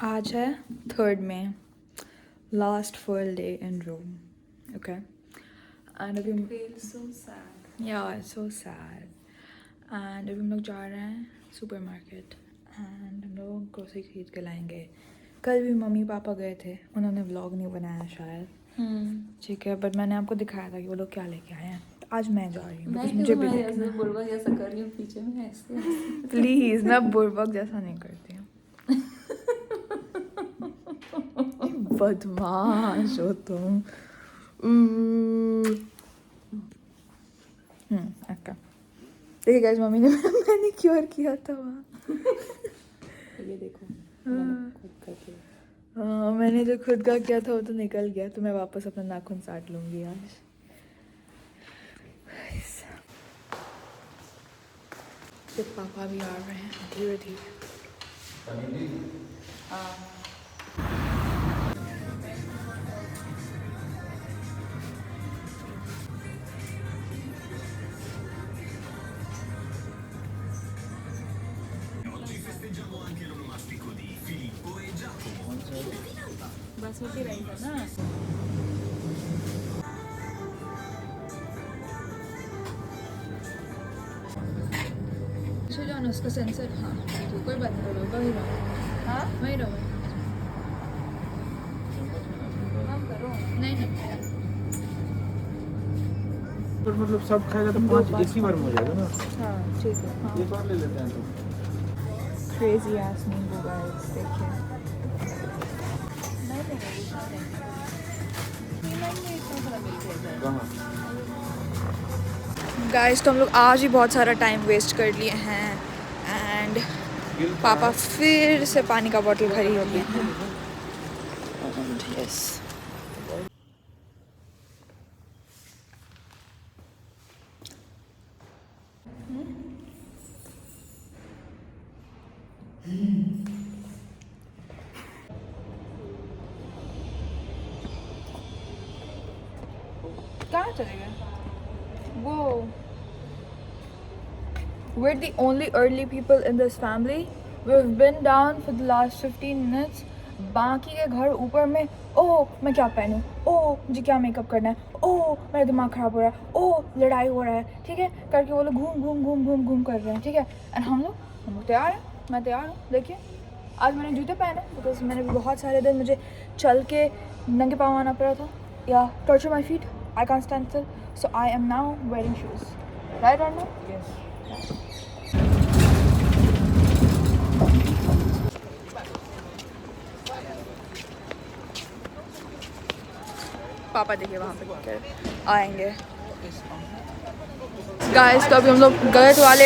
आज है 3rd May, last full day in Rome. Okay, and अभी Feels so sad. yeah, it's so sad. And अभी हम लोग जा रहे हैं सुपरमार्केट एंड हम लोग ग्रोसरी खरीद के लाएंगे. कल भी मम्मी पापा गए थे, उन्होंने व्लॉग नहीं बनाया शायद. ठीक है, बट मैंने आपको दिखाया था कि वो लोग क्या लेके आए हैं. आज मैं जा रही हूँ मैं because मुझे भी ऐसे देखना. बुढ़वा जैसा कर रही हूँ पीछे में ऐसे. प्लीज़, मैं बुड़बक जैसा नहीं करती हूँ. बदमाश हो तुम. अच्छा, देखिए गाइस, मम्मी ने मैंने क्योर किया था वहाँ. ये देखो खुद करके. हाँ, मैंने जो खुद का किया था वो तो निकल गया, तो मैं वापस अपना नाखून साट लूँगी आज. फिर पापा भी आ रहे हैं धीरे धीरे. हाँ. बासमती राइस है ना. जाना उसका सेंसर. हाँ तो कोई बात नहीं, वही रहो. हाँ वही रहो. काम करो. नहीं नहीं, तो मतलब सब खाएगा तो 5 एक ही बार में हो जाएगा ना. हाँ ठीक है. हाँ, एक और ले लेते हैं तो. क्रेजी आस नींबू गाइस, देखिए. कहाँ? गाइस, तो हम लोग आज ही बहुत सारा टाइम वेस्ट कर लिए हैं एंड पापा फिर से पानी का बोतल खरीद लिए हैं. यस, कहाँ चले गए वो? We're the only early people in this family. We've been down for the last 15 minutes. बाकी के घर ऊपर में, ओह मैं क्या पहनूं, ओह मुझे क्या मेकअप करना है, ओह मेरा दिमाग ख़राब हो रहा है, ओह लड़ाई हो रहा है, ठीक है करके वो लोग घूम घूम घूम घूम घूम कर रहे हैं. ठीक है, एंड हम लोग तैयार हैं. मैं तैयार हूँ. देखिए, आज मैंने जूते पहने बिकॉज मैंने भी बहुत सारे दिन मुझे चल के नंगे पाँव आना पड़ा था. या torture my feet, I can't stand still, so I am now wearing shoes. Right और नो? पापा देखिए वहाँ पे आएंगे. गाइस, तो अभी हम लोग गलत वाले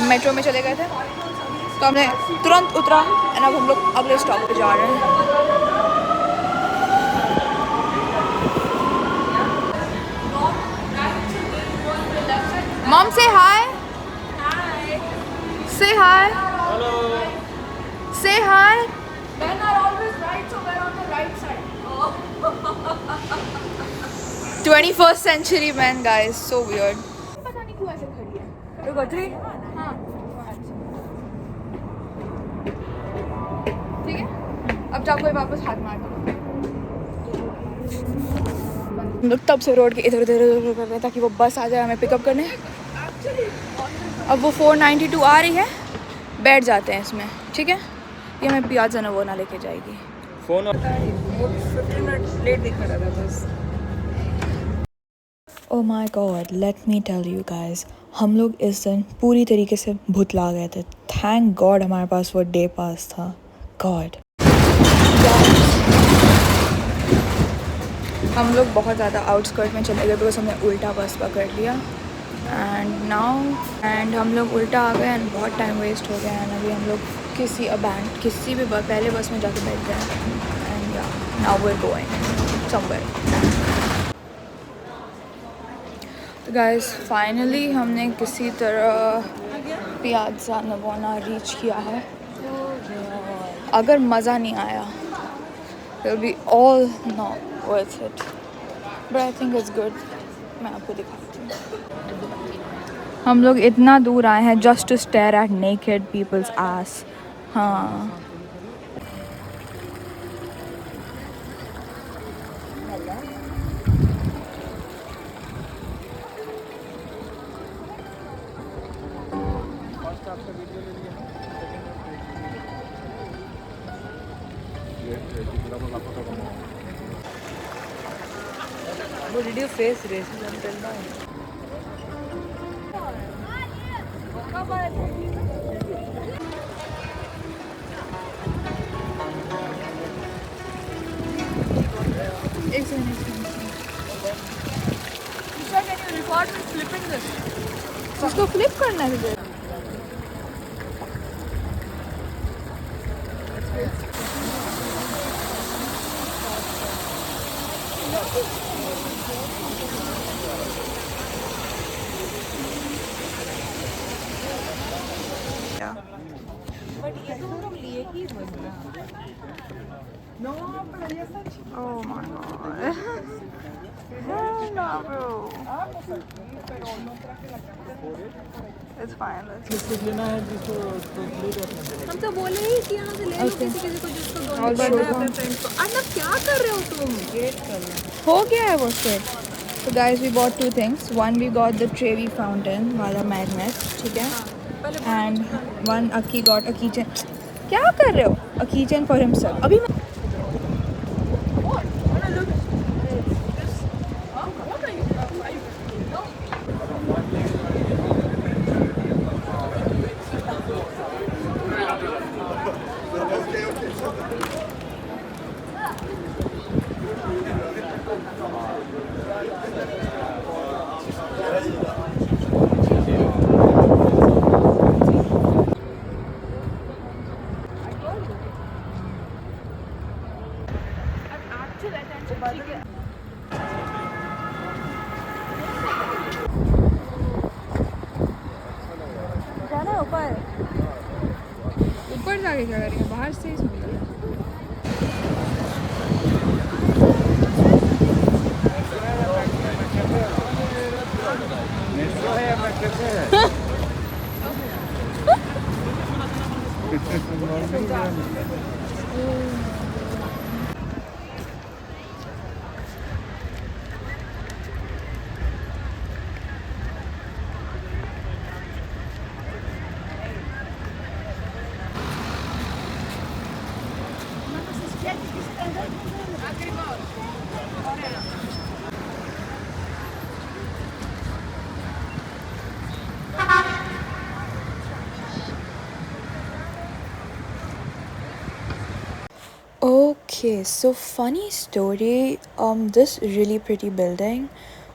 मेट्रो में चले गए थे, तो हमने तुरंत उतरा एंड अब हम लोग अगले स्टॉप पे जा रहे हैं. मॉम से हाय. से हाय. से हाय. Men are always right, so we're on the right side. 21st century man, guys, so weird. पता नहीं क्यों ऐसे खड़ी है. रुको 3. हाँ. ठीक है, अब जाओ कोई वापस हाथ मार दो. हम लोग तब से रोड के इधर उधर कर रहे हैं ताकि वो बस आ जाए हमें पिकअप करने. अब वो 492 आ रही है, बैठ जाते हैं इसमें. ठीक है, ये हमें पियाजा नवोना लेके जाएगी. फोन 15 मिनट लेट दिखा रहा था बस. Oh my God, let me tell you guys, हम लोग इस दिन पूरी तरीके से भुतला गए थे. थैंक गॉड हमारे पास वो डे पास था. गॉड, हम लोग बहुत ज़्यादा आउटस्कर्ट में चले गए बिकॉज हमने उल्टा बस पकड़ लिया. एंड हम लोग उल्टा आ गए एंड बहुत टाइम वेस्ट हो गया. एंड अभी हम लोग किसी भी पहले बस में जाके बैठ गए. And yeah now we are going somewhere. तो गाइस, फाइनली हमने किसी तरह पियाजा नवोना रीच किया है. अगर मज़ा नहीं आया it will be all not worth it, but I think it's good. मैं आपको दिखाती हूँ. हम लोग इतना दूर आए हैं just to stare at naked people's ass. हाँ, Did you face racism till now? एक second Isha, can you record me flipping this? इसको फ्लिप करना है तुझे Oh my god. Hell no, bro. It's fine. कुछ लेना है जिसको ले लो अपने हम तो बोले ही कि यहाँ से ले लो किसी किसी को जिसको I'll donate show करना है them. अपने फ्रेंड्स को। अर्नब क्या कर रहे हो तुम? हो गया है वो shit. So guys, we bought two things. One, we got the Trevi fountain वाला magnet, ठीक है? And one, Aki got a keychain. क्या कर रहे हो? A keychain for himself. अभी मैं जाना है ऊपर जाके क्या करेंगे बाहर से ही सुंदर है मेट्रो है या मेट्रो है Okay, so funny story. This really pretty building,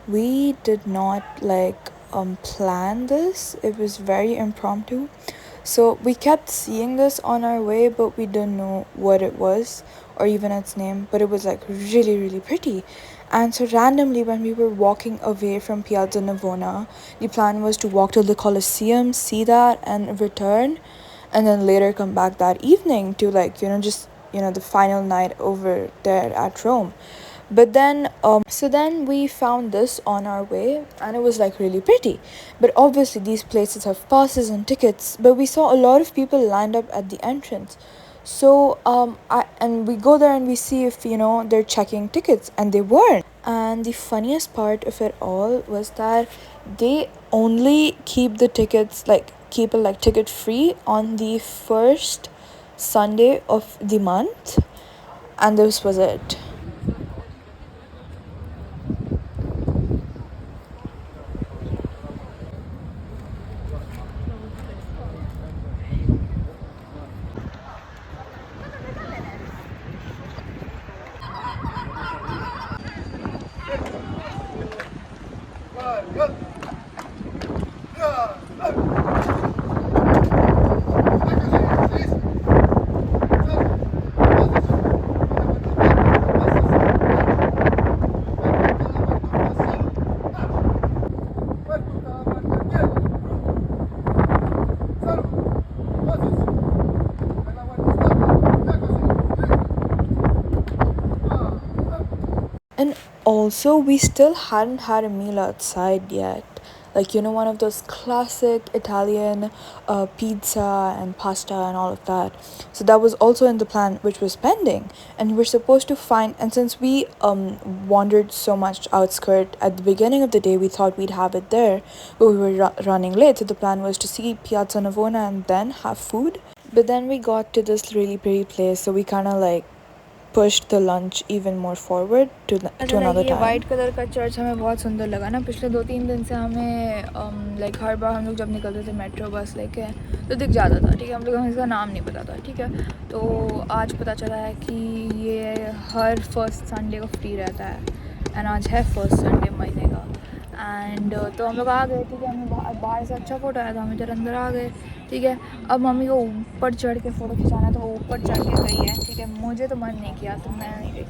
we did not plan this. It was very impromptu. So we kept seeing this on our way, but we didn't know what it was or even its name. But it was like really, really pretty. And so randomly, when we were walking away from Piazza Navona, the plan was to walk to the Colosseum, see that, and return, and then later come back that evening to just the final night over there at Rome. But then so then we found this on our way and it was like really pretty. But obviously these places have passes and tickets, but we saw a lot of people lined up at the entrance. So we go there and we see if they're checking tickets, and they weren't. And the funniest part of it all was that they only keep the tickets keep it ticket free on the first Sunday of the month, and this was it. And also, we still hadn't had a meal outside yet. One of those classic Italian pizza and pasta and all of that. So that was also in the plan, which was pending. And we're supposed to find, and since we wandered so much outskirt at the beginning of the day, we thought we'd have it there, but we were running late. So the plan was to see Piazza Navona and then have food. But then we got to this really pretty place, so we kind of pushed the lunch even more forward to another ये time. White colour का church हमें बहुत सुंदर लगा ना। पिछले 2-3 दिन से हमें लाइक हर बार हम लोग जब निकलते थे मेट्रो बस लेके तो दिख जाता था, ठीक है। हम लोग हमें इसका नाम नहीं पता था, ठीक है। तो आज पता चला है कि ये हर फर्स्ट संडे को फ्री रहता है एंड आज है फर्स्ट संडे महीने का। एंड तो हम लोग आ गए, ठीक है। हमें बाहर से अच्छा फ़ोटो आया था, हम इधर अंदर आ गए, ठीक है। अब मम्मी को ऊपर चढ़ के फ़ोटो खिंचाना है तो वो ऊपर चढ़ के गई है, ठीक है। मुझे तो मन नहीं किया तो मैं नहीं गई।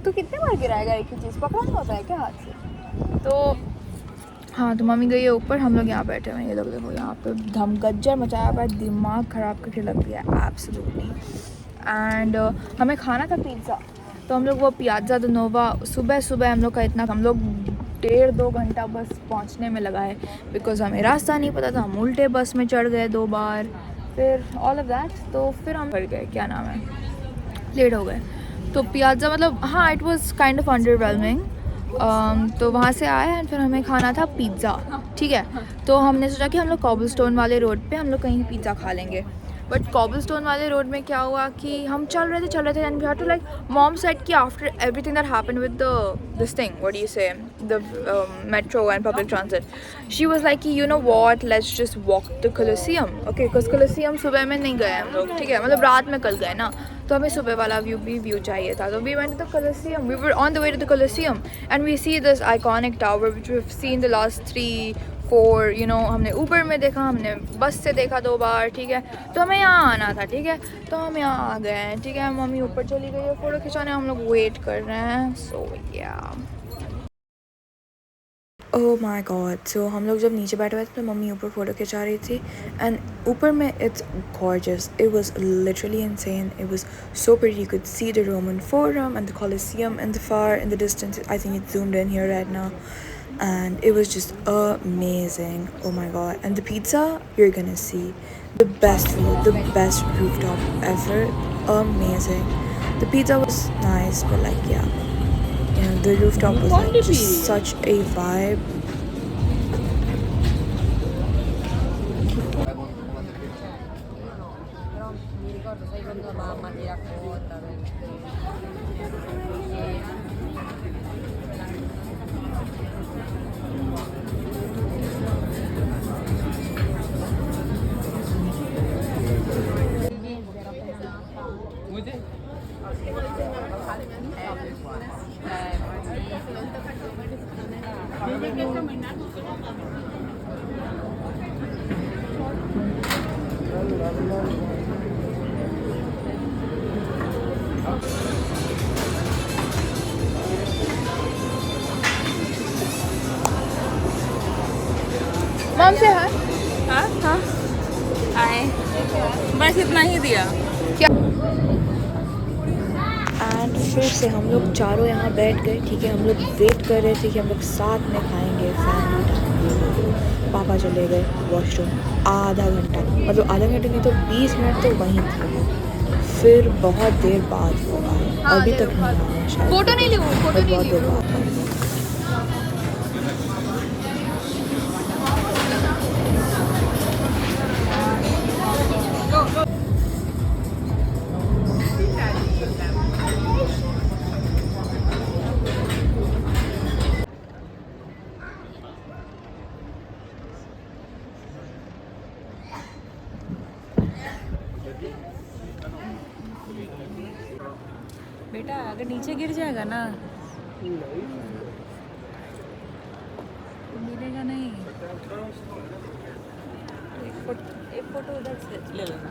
तो कितने बार गिराएगा एक ही चीज़, पकड़ना होता है क्या हाथ से? तो हाँ, तो मम्मी गई है ऊपर, हम लोग यहाँ बैठे हुए हैं। ये लोग देखो यहाँ पे धम गज्जर मचाया हुआ है, दिमाग ख़राब करके रख दिया है एब्सोल्युटली। एंड हमें खाना था पिज़्ज़ा, तो हम लोग वो पिज़्ज़ा द नोवा सुबह सुबह हम लोग का इतना, हम लोग 1.5-2 घंटा बस पहुँचने में लगा है बिकॉज़ हमें रास्ता नहीं पता था। हम उल्टे बस में चढ़ गए 2 बार, फिर ऑल ऑफ दैट, तो फिर हम चढ़ गए, क्या नाम है, लेट हो गए। तो पिज़्ज़ा मतलब हाँ, it was kind of underwhelming. तो वहाँ से आए एंड फिर हमें खाना था पिज़्ज़ा, ठीक है। तो हमने सोचा कि हम लोग कॉबलस्टोन वाले रोड पे हम लोग कहीं पिज़्ज़ा खा लेंगे। बट कॉबलस्टोन वाले रोड में क्या हुआ कि हम चल रहे थे and we had to like, mom said कि after everything that happened with this thing, what do you say, the metro and public transport, she was like कि you know what, let's just walk the Colosseum, okay. Because Colosseum सुबह में नहीं गए हम लोग, ठीक है, मतलब रात में कल गए ना, तो हमें सुबह वाला व्यू चाहिए था। तो we went to the Colosseum, we were on the way to the Colosseum and we see this iconic tower which we have seen the last 3-4, you know, हमने ऊबर में देखा, हमने बस से देखा 2 बार, ठीक है। तो हमें यहाँ आना था, ठीक है। तो हम यहाँ आ गए हैं, ठीक है। मम्मी ऊपर चली गई है फ़ोटो खिंचाने, हम लोग वेट कर रहे हैं। सो या ओह माय गॉड, सो हम लोग जब नीचे बैठे हुए थे तो मम्मी ऊपर फ़ोटो खिंचा रही थी एंड ऊपर में it's gorgeous, it was literally insane, it was so pretty, you could see the Roman forum and the Colosseum in the far in the distance, I think it's zoomed in here right now, and it was just amazing. Oh my god, and the pizza, you're gonna see the best view, the best rooftop ever, amazing. The pizza was nice, but like yeah, the rooftop was like just such a vibe. Mom, say hi. हाँ हाँ आए, बस इतना ही दिया। And फिर से हम लोग चारों यहाँ बैठ गए, ठीक है। हम लोग वेट कर रहे थे कि हम लोग साथ में खाएंगे फैमिली टाइम। पापा चले गए वॉशरूम, आधा घंटा, मतलब आधा घंटा नहीं तो 20 मिनट तो वहीं थे। फिर बहुत देर बाद वो आए, अभी तक नहीं आए शायद, फोटो नहीं ली, फोटो नहीं बहुत ली। देर बाद आए। बेटा अगर नीचे गिर जाएगा ना मिलेगा नहीं। एक फोटो उधर से ले लेना।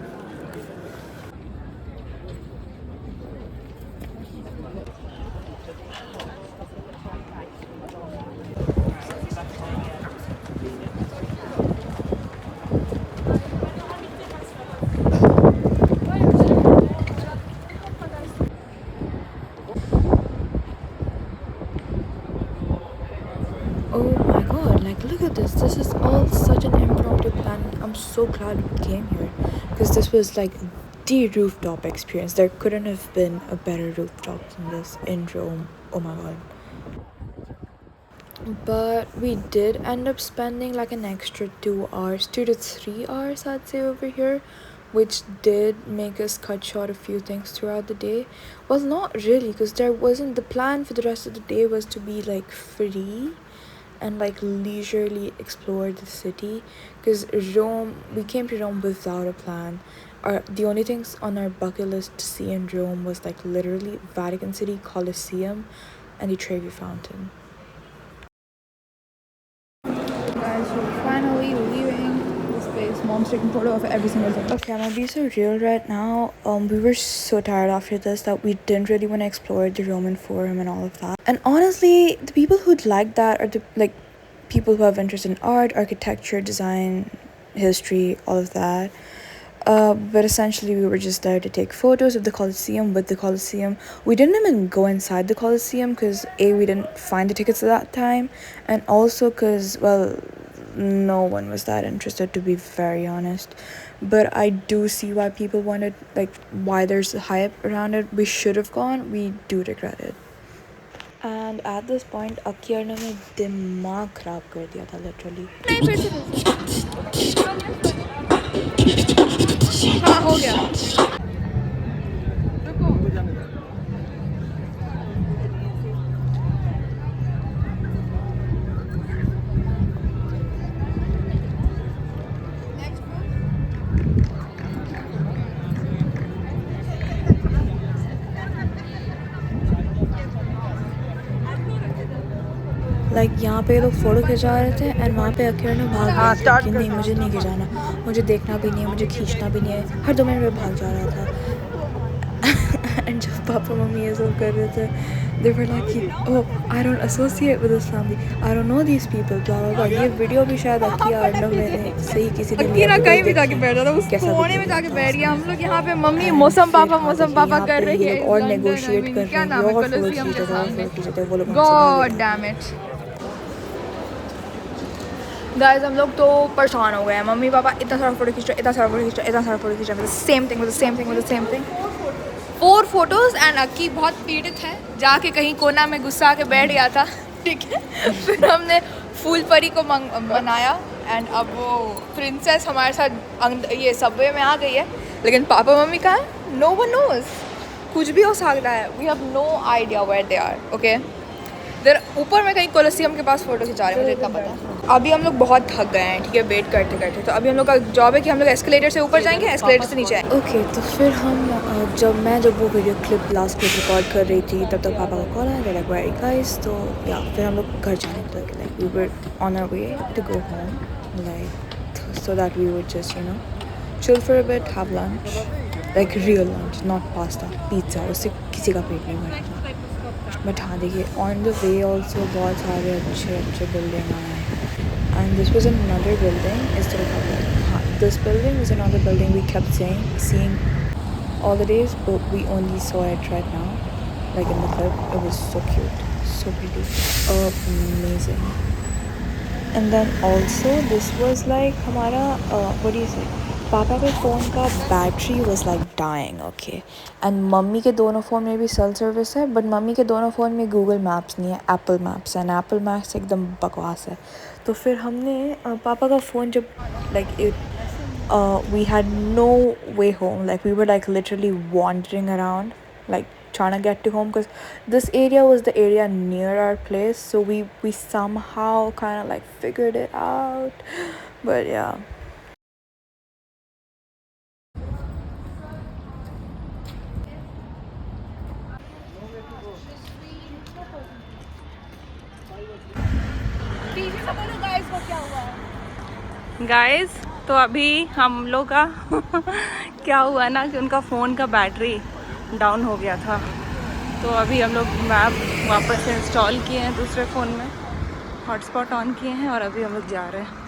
Oh my god, like look at this. This is all such an impromptu plan. I'm so glad we came here because this was like the rooftop experience. There couldn't have been a better rooftop than this in Rome. Oh my god. But we did end up spending like an extra 2 hours, 2 to 3 hours I'd say over here. which did make us cut short a few things throughout the day. Well, not really, because there wasn't, the plan for the rest of the day was to be like free and like leisurely explore the city, because Rome, we came to Rome without a plan. The only things on our bucket list to see in Rome was like literally Vatican City, Colosseum, and the Trevi Fountain. Guys, we're finally leaving this place. Mom's taking photo of every single thing. Okay, I'm gonna be so real right now. We were so tired after this that we didn't really want to explore the Roman Forum and all of that. And honestly, the people who'd like that are the like people who have interest in art, architecture, design, history, all of that. But essentially, we were just there to take photos of the Colosseum with the Colosseum. We didn't even go inside the Colosseum because we didn't find the tickets at that time, and also because, well, no one was that interested, to be very honest. But I do see why people wanted, like, why there's hype around it. We should have gone. We do regret it. And at this point, अकियर ने मेरा दिमाग खराब कर दिया था literally. हाँ, हो गया. लाइक यहाँ पे लोग फ़ोटो खिंचा रहे थे एंड वहाँ पे अकेले ने भाग गया कि नहीं, मुझे नहीं खिंचाना, मुझे देखना भी नहीं है, मुझे खींचना भी नहीं है. हर 2 मिनट में भाग जा रहा था. एंड जब पापा मम्मी ये सब कर रहे थे, they were like, oh, I don't associate with this family, I don't know these people, blah blah blah. ये वीडियो भी शायद अकिया अर्नव ने सही किसी ने अकीरा कहीं भी जाके बैठ जाता, उस कोने में जाके बैठ गया. हम लोग यहाँ पे मम्मी मौसम पापा कर रही है और नेगोशिएट कर रहे हैं और फोटो खींचते हैं वो लोग. God damn it. गाइस, हम लोग तो परेशान हो गए हैं. मम्मी पापा इतना सारा फोटो खींच रहे, इतना सारा फोटो खींच रहे, इतना सारा फोटो खींच रहे, सेम थिंग 4 फोटोज. एंड अक्की बहुत पीड़ित है, जाके कहीं कोना में गुस्सा के बैठ गया था. ठीक है, फिर हमने फूल परी को बनाया एंड अब वो प्रिंसेस हमारे साथ ये सबवे में आ गई है. लेकिन पापा मम्मी कहाँ है? No one knows. कुछ भी हो सकता है. We have no idea where they are. Okay, there ऊपर में कहीं कोलोसियम के पास फोटो खिंचा रहे हैं, मुझे इतना पता है. अभी हम लोग बहुत थक गए हैं, ठीक है, वेट करते करते. तो अभी हम लोग का जॉब है कि हम लोग एस्केलेटर से ऊपर जाएंगे, एस्केलेटर से नीचे आएंगे. ओके, तो फिर हम जब वो video clip last clip record कर रही थी, तब तक पापा का कॉल आया, लाइक वेरी गाइस. तो या फिर हम लोग घर जाने लगे, like we were on our way to go home, like so that we would just chill for a bit, have lunch, like real lunch, not pasta, pizza. उससे किसी का पेट नहीं भरेगा. बट हाँ देखिए, ऑन द वे ऑल्सो बहुत सारे अच्छे बिल्डिंग आए हैं. And this was another building instead of हाँ, this building is another building we kept seeing all the days, but we only saw it right now, like in the clip. It was so cute, so pretty, amazing. And then also this was like हमारा what do you say, पापा के phone का battery was like dying. Okay, and मम्मी के दोनों phone में भी cell service है, बट मम्मी के दोनों फ़ोन में गूगल मैप्स नहीं है, एप्पल मैप्स है. एंड एप्पल मैप्स एकदम बकवास है. तो फिर हमने पापा का फ़ोन जब like we had no way home, like we were like literally wandering around, like trying to get to home, because this area was the area near our place, so we somehow kind of like figured it out. But yeah, guys, तो अभी हम लोग का क्या हुआ ना कि उनका फ़ोन का बैटरी डाउन हो गया था. तो अभी हम लोग मैप वापस से इंस्टॉल किए हैं दूसरे फ़ोन में, हॉटस्पॉट ऑन किए हैं और अभी हम लोग जा रहे हैं.